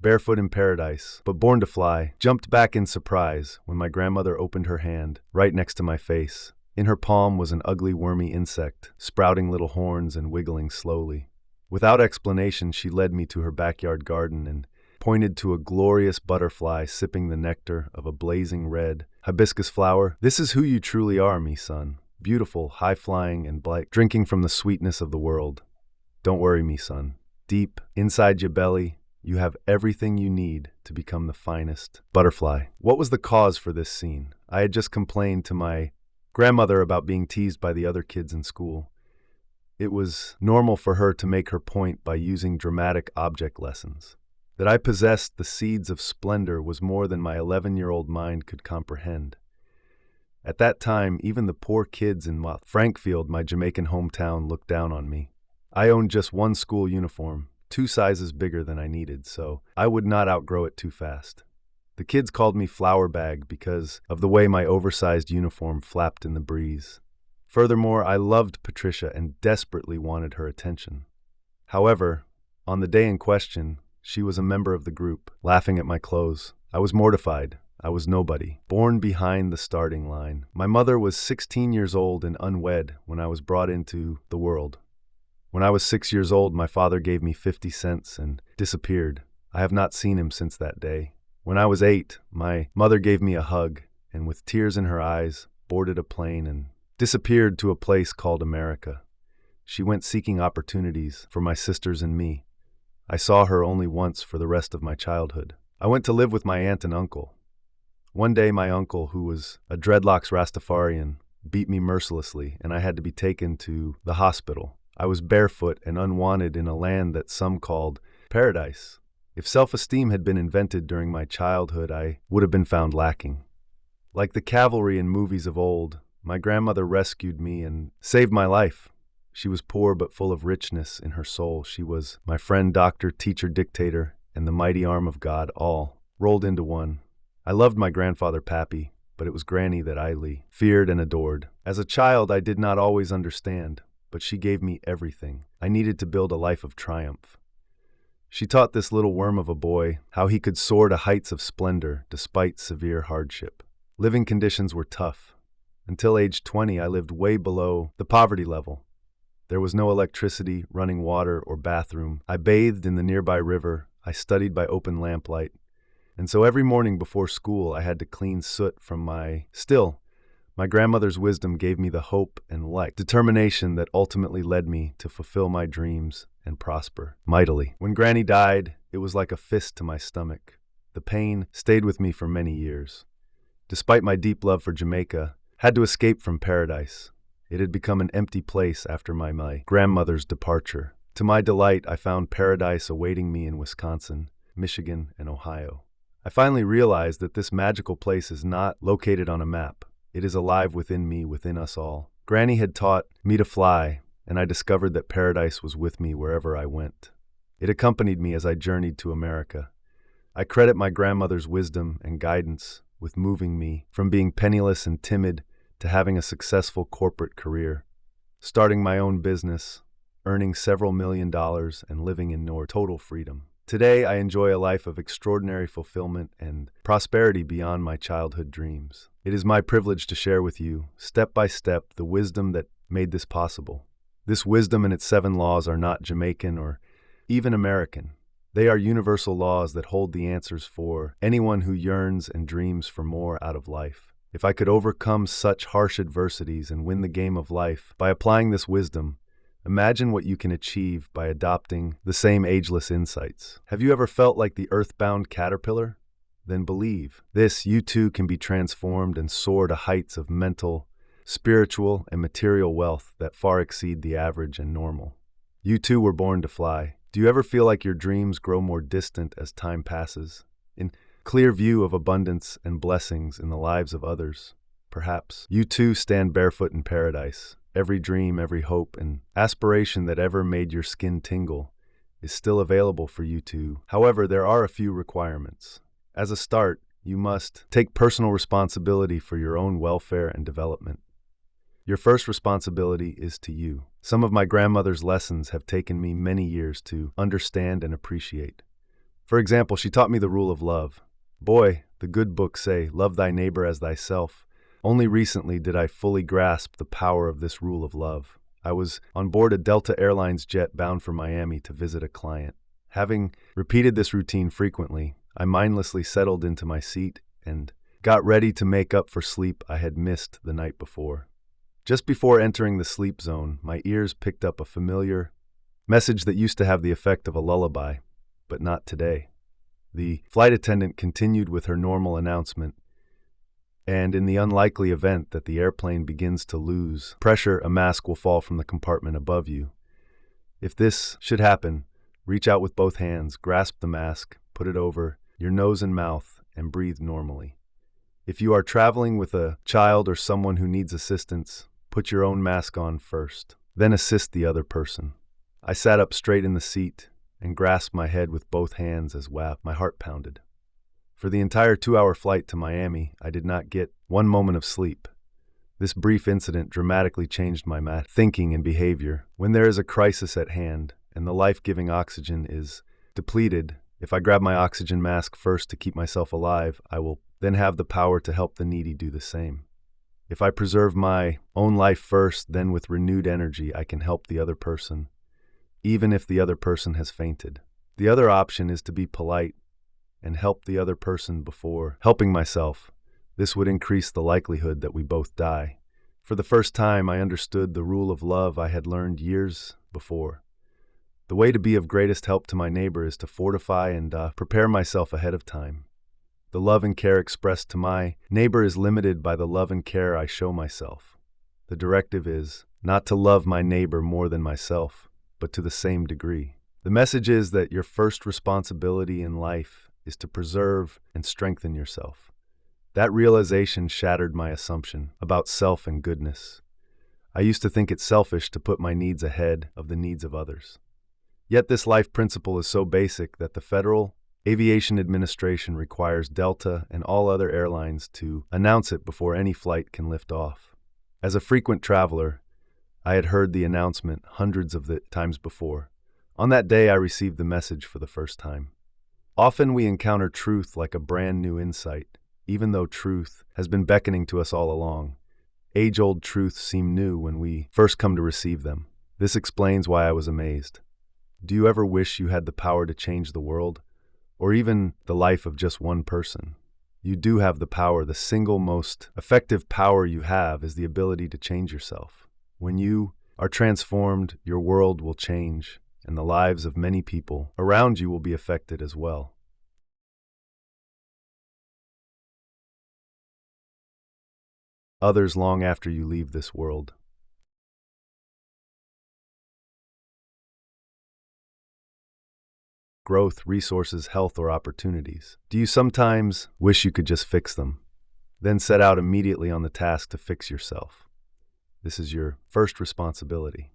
barefoot in paradise, but born to fly, jumped back in surprise when my grandmother opened her hand right next to my face. In her palm was an ugly wormy insect, sprouting little horns and wiggling slowly. Without explanation, she led me to her backyard garden and pointed to a glorious butterfly sipping the nectar of a blazing red hibiscus flower. "This is who you truly are, me son. Beautiful, high-flying, and bright, drinking from the sweetness of the world. Don't worry, me son. Deep inside your belly, you have everything you need to become the finest butterfly." What was the cause for this scene? I had just complained to my grandmother about being teased by the other kids in school. It was normal for her to make her point by using dramatic object lessons. That I possessed the seeds of splendor was more than my 11-year-old mind could comprehend. At that time, even the poor kids in Frankfield, my Jamaican hometown, looked down on me. I owned just one school uniform, 2 sizes bigger than I needed, so I would not outgrow it too fast. The kids called me Flower Bag because of the way my oversized uniform flapped in the breeze. Furthermore, I loved Patricia and desperately wanted her attention. However, on the day in question, she was a member of the group, laughing at my clothes. I was mortified. I was nobody, born behind the starting line. My mother was 16 years old and unwed when I was brought into the world. When I was 6 years old, my father gave me 50 cents and disappeared. I have not seen him since that day. When I was 8, my mother gave me a hug and with tears in her eyes, boarded a plane and disappeared to a place called America. She went seeking opportunities for my sisters and me. I saw her only once for the rest of my childhood. I went to live with my aunt and uncle. One day, my uncle, who was a dreadlocks Rastafarian, beat me mercilessly, and I had to be taken to the hospital. I was barefoot and unwanted in a land that some called paradise. If self-esteem had been invented during my childhood, I would have been found lacking. Like the cavalry in movies of old, my grandmother rescued me and saved my life. She was poor but full of richness in her soul. She was my friend, doctor, teacher, dictator, and the mighty arm of God, all rolled into one. I loved my grandfather, Pappy, but it was Granny that I feared and adored. As a child, I did not always understand, but she gave me everything. I needed to build a life of triumph. She taught this little worm of a boy how he could soar to heights of splendor despite severe hardship. Living conditions were tough. Until age 20, I lived way below the poverty level. There was no electricity, running water, or bathroom. I bathed in the nearby river. I studied by open lamplight. And so every morning before school, I had to clean soot from my... Still, my grandmother's wisdom gave me the hope and determination that ultimately led me to fulfill my dreams and prosper mightily. When Granny died, it was like a fist to my stomach. The pain stayed with me for many years. Despite my deep love for Jamaica, I had to escape from paradise. It had become an empty place after my grandmother's departure. To my delight, I found paradise awaiting me in Wisconsin, Michigan, and Ohio. I finally realized that this magical place is not located on a map. It is alive within me, within us all. Granny had taught me to fly, and I discovered that paradise was with me wherever I went. It accompanied me as I journeyed to America. I credit my grandmother's wisdom and guidance with moving me from being penniless and timid to having a successful corporate career, starting my own business, earning several $million, and living in total freedom. Today, I enjoy a life of extraordinary fulfillment and prosperity beyond my childhood dreams. It is my privilege to share with you, step by step, the wisdom that made this possible. This wisdom and its 7 laws are not Jamaican or even American. They are universal laws that hold the answers for anyone who yearns and dreams for more out of life. If I could overcome such harsh adversities and win the game of life by applying this wisdom, imagine what you can achieve by adopting the same ageless insights. Have you ever felt like the earthbound caterpillar? Then believe this, you too can be transformed and soar to heights of mental, spiritual, and material wealth that far exceed the average and normal. You too were born to fly. Do you ever feel like your dreams grow more distant as time passes? In clear view of abundance and blessings in the lives of others, perhaps you too stand barefoot in paradise. Every dream, every hope, and aspiration that ever made your skin tingle is still available for you too. However, there are a few requirements. As a start, you must take personal responsibility for your own welfare and development. Your first responsibility is to you. Some of my grandmother's lessons have taken me many years to understand and appreciate. For example, she taught me the rule of love. Boy, the good books say, love thy neighbor as thyself. Only recently did I fully grasp the power of this rule of love. I was on board a Delta Airlines jet bound for Miami to visit a client. Having repeated this routine frequently, I mindlessly settled into my seat and got ready to make up for sleep I had missed the night before. Just before entering the sleep zone, my ears picked up a familiar message that used to have the effect of a lullaby, but not today. The flight attendant continued with her normal announcement, and in the unlikely event that the airplane begins to lose pressure, a mask will fall from the compartment above you. If this should happen, reach out with both hands, grasp the mask, put it over your nose and mouth, and breathe normally. If you are traveling with a child or someone who needs assistance, put your own mask on first, then assist the other person. I sat up straight in the seat and grasped my head with both hands as my heart pounded. For the entire 2-hour flight to Miami, I did not get one moment of sleep. This brief incident dramatically changed my thinking and behavior. When there is a crisis at hand and the life-giving oxygen is depleted, if I grab my oxygen mask first to keep myself alive, I will then have the power to help the needy do the same. If I preserve my own life first, then with renewed energy I can help the other person, even if the other person has fainted. The other option is to be polite and help the other person before helping myself. This would increase the likelihood that we both die. For the first time, I understood the rule of love I had learned years before. The way to be of greatest help to my neighbor is to fortify and prepare myself ahead of time. The love and care expressed to my neighbor is limited by the love and care I show myself. The directive is not to love my neighbor more than myself, but to the same degree. The message is that your first responsibility in life is to preserve and strengthen yourself. That realization shattered my assumption about self and goodness. I used to think it selfish to put my needs ahead of the needs of others. Yet this life principle is so basic that the Federal Aviation Administration requires Delta and all other airlines to announce it before any flight can lift off. As a frequent traveler, I had heard the announcement hundreds of times before. On that day, I received the message for the first time. Often we encounter truth like a brand new insight, even though truth has been beckoning to us all along. Age-old truths seem new when we first come to receive them. This explains why I was amazed. Do you ever wish you had the power to change the world, or even the life of just one person? You do have the power. The single most effective power you have is the ability to change yourself. When you are transformed, your world will change, and the lives of many people around you will be affected as well. Others long after you leave this world. Growth, resources, health, or opportunities. Do you sometimes wish you could just fix them? Then set out immediately on the task to fix yourself. This is your first responsibility.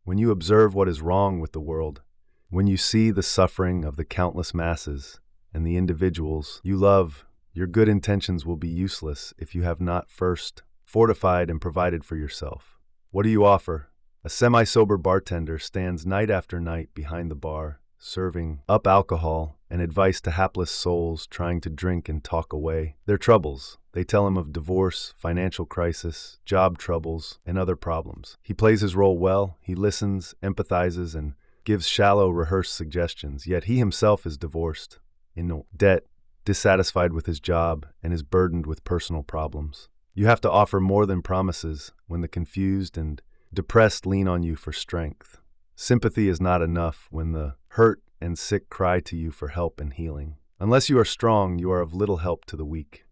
When you observe what is wrong with the world, when you see the suffering of the countless masses and the individuals you love, your good intentions will be useless if you have not first fortified and provided for yourself. What do you offer? A semi-sober bartender stands night after night behind the bar, serving up alcohol and advice to hapless souls trying to drink and talk away their troubles. They tell him of divorce, financial crisis, job troubles, and other problems. He plays his role well, he listens, empathizes, and gives shallow, rehearsed suggestions, yet he himself is divorced, in debt, dissatisfied with his job, and is burdened with personal problems. You have to offer more than promises when the confused and depressed lean on you for strength. Sympathy is not enough when the hurt and sick cry to you for help and healing. Unless you are strong, you are of little help to the weak.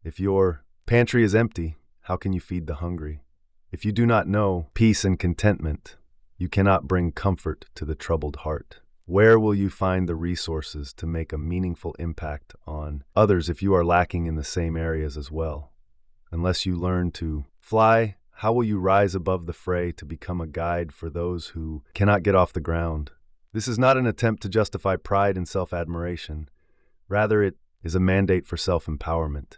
If your pantry is empty, how can you feed the hungry? If you do not know peace and contentment, you cannot bring comfort to the troubled heart. Where will you find the resources to make a meaningful impact on others if you are lacking in the same areas as well? Unless you learn to fly, how will you rise above the fray to become a guide for those who cannot get off the ground? This is not an attempt to justify pride and self-admiration. Rather, it is a mandate for self-empowerment.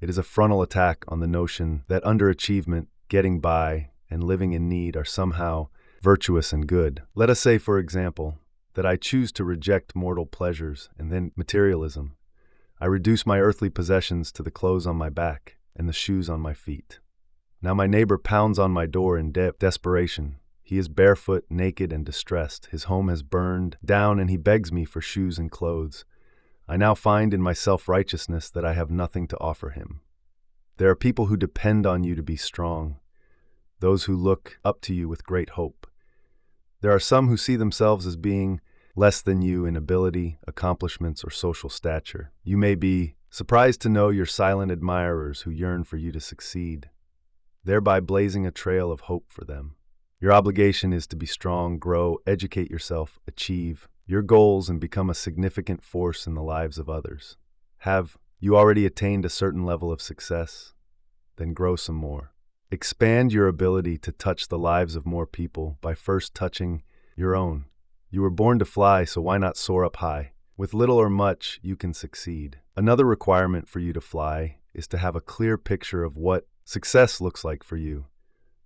It is a frontal attack on the notion that underachievement, getting by, and living in need are somehow virtuous and good. Let us say, for example, that I choose to reject mortal pleasures and then materialism. I reduce my earthly possessions to the clothes on my back and the shoes on my feet. Now my neighbor pounds on my door in desperation. He is barefoot, naked, and distressed. His home has burned down, and he begs me for shoes and clothes. I now find in my self-righteousness that I have nothing to offer him. There are people who depend on you to be strong, those who look up to you with great hope. There are some who see themselves as being less than you in ability, accomplishments, or social stature. You may be surprised to know your silent admirers who yearn for you to succeed, thereby blazing a trail of hope for them. Your obligation is to be strong, grow, educate yourself, achieve your goals, and become a significant force in the lives of others. Have you already attained a certain level of success? Then grow some more. Expand your ability to touch the lives of more people by first touching your own. You were born to fly, so why not soar up high? With little or much, you can succeed. Another requirement for you to fly is to have a clear picture of what success looks like for you.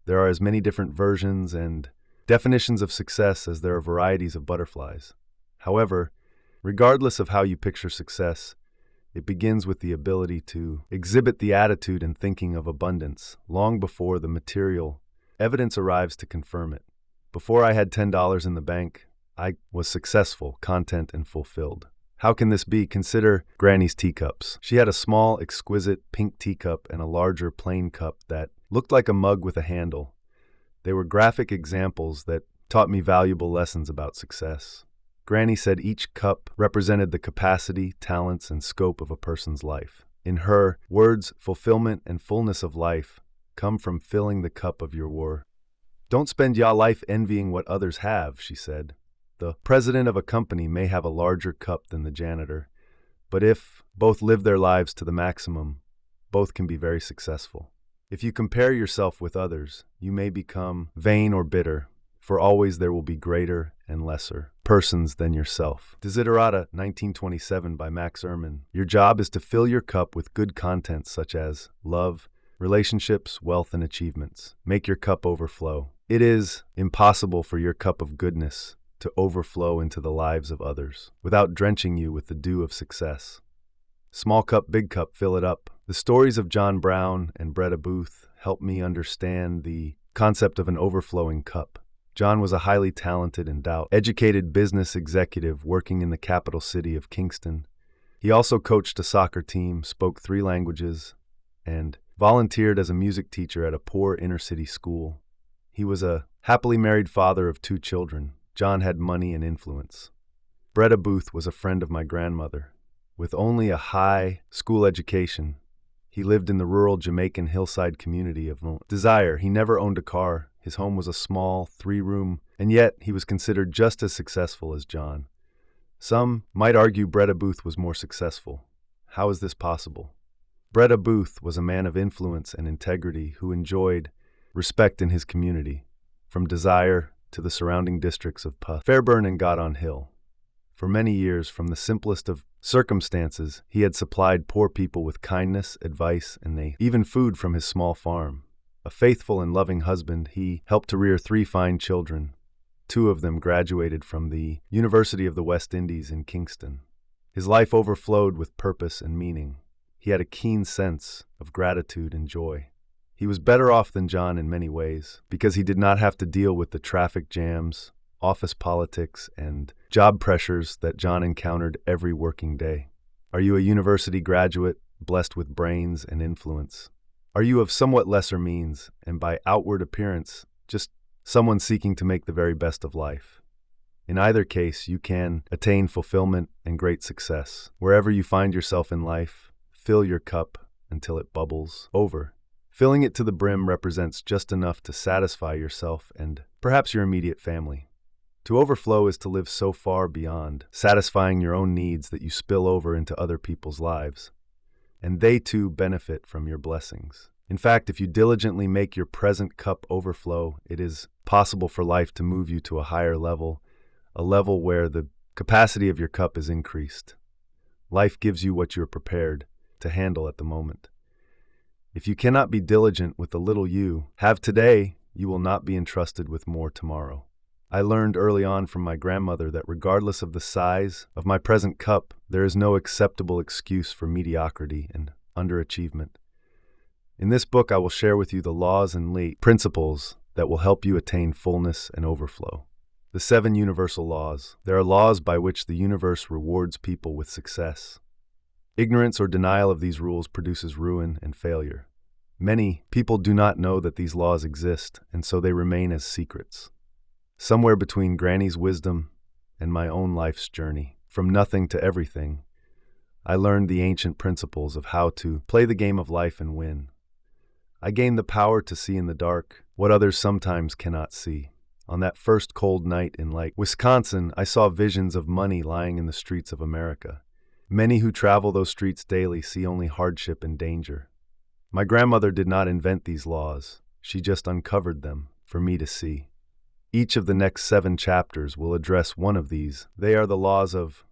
There are as many different versions and definitions of success as there are varieties of butterflies. However, regardless of how you picture success, it begins with the ability to exhibit the attitude and thinking of abundance long before the material evidence arrives to confirm it. Before I had $10 in the bank, I was successful, content, and fulfilled. How can this be? Consider Granny's teacups. She had a small, exquisite pink teacup and a larger plain cup that looked like a mug with a handle. They were graphic examples that taught me valuable lessons about success. Granny said each cup represented the capacity, talents, and scope of a person's life. In her words, fulfillment and fullness of life come from filling the cup of your war. Don't spend your life envying what others have, she said. The president of a company may have a larger cup than the janitor, but if both live their lives to the maximum, both can be very successful. If you compare yourself with others, you may become vain or bitter, for always there will be greater and lesser persons than yourself. Desiderata, 1927 by Max Ehrmann. Your job is to fill your cup with good contents such as love, relationships, wealth, and achievements. Make your cup overflow. It is impossible for your cup of goodness to overflow into the lives of others without drenching you with the dew of success. Small cup, big cup, fill it up. The stories of John Brown and Breda Booth help me understand the concept of an overflowing cup. John was a highly talented and educated business executive working in the capital city of Kingston. He also coached a soccer team, spoke 3 languages, and volunteered as a music teacher at a poor inner-city school. He was a happily married father of 2 children. John had money and influence. Breda Booth was a friend of my grandmother. With only a high school education, he lived in the rural Jamaican hillside community of Desire. He never owned a car. His home was a small 3-room, and yet he was considered just as successful as John. Some might argue Breda Booth was more successful. How is this possible? Breda Booth was a man of influence and integrity who enjoyed respect in his community, from Desire to the surrounding districts of Fairburn and Godon Hill. For many years, from the simplest of circumstances, he had supplied poor people with kindness, advice, and even food from his small farm. A faithful and loving husband, he helped to rear 3 fine children. 2 of them graduated from the University of the West Indies in Kingston. His life overflowed with purpose and meaning. He had a keen sense of gratitude and joy. He was better off than John in many ways, because he did not have to deal with the traffic jams, office politics, and job pressures that John encountered every working day. Are you a university graduate, blessed with brains and influence? Are you of somewhat lesser means, and by outward appearance, just someone seeking to make the very best of life? In either case, you can attain fulfillment and great success. Wherever you find yourself in life, fill your cup until it bubbles over. Filling it to the brim represents just enough to satisfy yourself and perhaps your immediate family. To overflow is to live so far beyond satisfying your own needs that you spill over into other people's lives, and they too benefit from your blessings. In fact, if you diligently make your present cup overflow, it is possible for life to move you to a higher level, a level where the capacity of your cup is increased. Life gives you what you're prepared to handle at the moment. If you cannot be diligent with the little you have today, you will not be entrusted with more tomorrow. I learned early on from my grandmother that regardless of the size of my present cup, there is no acceptable excuse for mediocrity and underachievement. In this book, I will share with you the laws and principles that will help you attain fullness and overflow. The 7 universal laws. There are laws by which the universe rewards people with success. Ignorance or denial of these rules produces ruin and failure. Many people do not know that these laws exist, and so they remain as secrets. Somewhere between Granny's wisdom and my own life's journey, from nothing to everything, I learned the ancient principles of how to play the game of life and win. I gained the power to see in the dark what others sometimes cannot see. On that first cold night in Wisconsin, I saw visions of money lying in the streets of America. Many who travel those streets daily see only hardship and danger. My grandmother did not invent these laws. She just uncovered them for me to see. Each of the next 7 chapters will address one of these. They are the laws of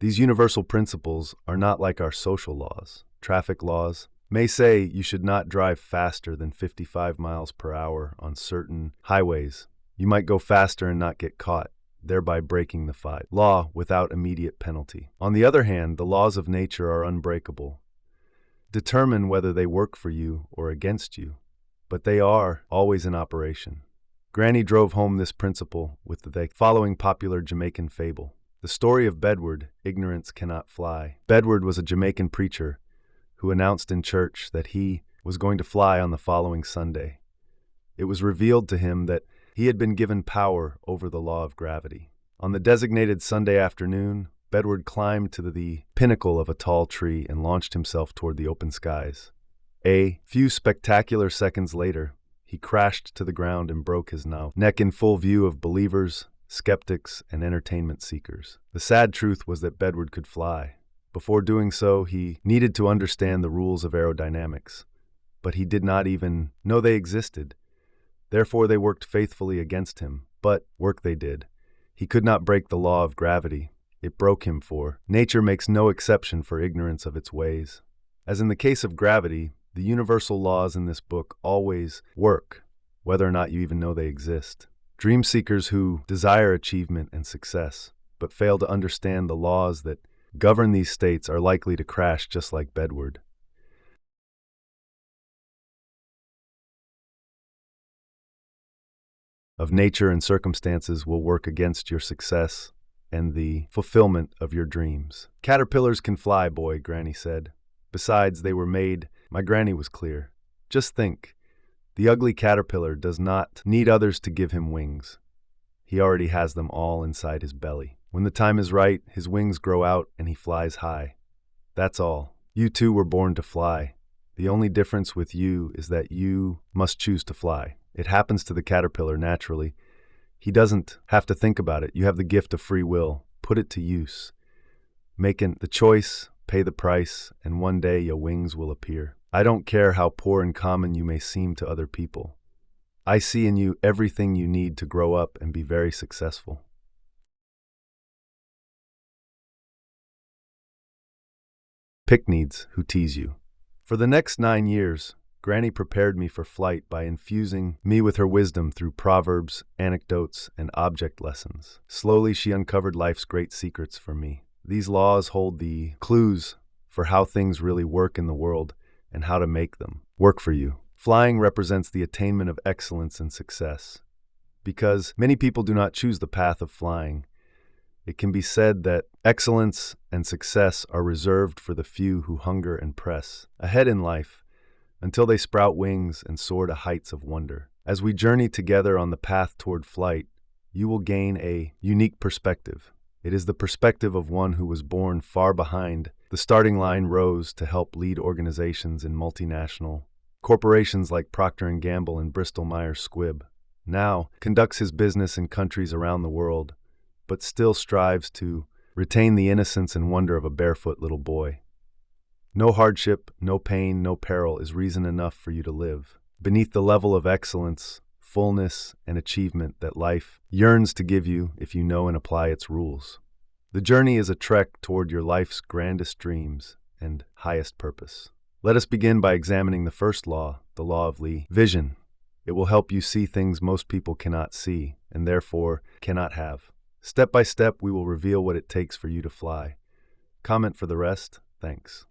These universal principles are not like our social laws. Traffic laws may say you should not drive faster than 55 miles per hour on certain highways. You might go faster and not get caught, thereby breaking the law without immediate penalty. On the other hand, the laws of nature are unbreakable. Determine whether they work for you or against you, but they are always in operation. Granny drove home this principle with the following popular Jamaican fable. The story of Bedward, Ignorance Cannot Fly. Bedward was a Jamaican preacher who announced in church that he was going to fly on the following Sunday. It was revealed to him that he had been given power over the law of gravity. On the designated Sunday afternoon, Bedward climbed to the pinnacle of a tall tree and launched himself toward the open skies. A few spectacular seconds later, he crashed to the ground and broke his neck in full view of believers, skeptics, and entertainment seekers. The sad truth was that Bedward could fly. Before doing so, he needed to understand the rules of aerodynamics, but he did not even know they existed. Therefore, they worked faithfully against him, but work they did. He could not break the law of gravity. It broke him, for nature makes no exception for ignorance of its ways. As in the case of gravity, the universal laws in this book always work, whether or not you even know they exist. Dream seekers who desire achievement and success, but fail to understand the laws that govern these states are likely to crash just like Bedward. Of nature and circumstances will work against your success and the fulfillment of your dreams. Caterpillars can fly, boy, Granny said. Besides, they were made. My granny was clear. Just think. The ugly caterpillar does not need others to give him wings. He already has them all inside his belly. When the time is right, his wings grow out and he flies high. That's all. You too were born to fly. The only difference with you is that you must choose to fly. It happens to the caterpillar naturally. He doesn't have to think about it. You have the gift of free will. Put it to use. Make the choice, pay the price, and one day your wings will appear. I don't care how poor and common you may seem to other people. I see in you everything you need to grow up and be very successful. Pick needs who tease you. For the next 9 years, Granny prepared me for flight by infusing me with her wisdom through proverbs, anecdotes, and object lessons. Slowly, she uncovered life's great secrets for me. These laws hold the clues for how things really work in the world and how to make them work for you. Flying represents the attainment of excellence and success. Because many people do not choose the path of flying, it can be said that excellence and success are reserved for the few who hunger and press ahead in life until they sprout wings and soar to heights of wonder. As we journey together on the path toward flight, you will gain a unique perspective. It is the perspective of one who was born far behind the starting line rows to help lead organizations in multinational corporations like Procter & Gamble and Bristol-Myers Squibb. Now conducts his business in countries around the world, but still strives to retain the innocence and wonder of a barefoot little boy. No hardship, no pain, no peril is reason enough for you to live beneath the level of excellence, fullness, and achievement that life yearns to give you if you know and apply its rules. The journey is a trek toward your life's grandest dreams and highest purpose. Let us begin by examining the first law, the law of vision. It will help you see things most people cannot see, and therefore cannot have. Step by step, we will reveal what it takes for you to fly. Comment for the rest. Thanks.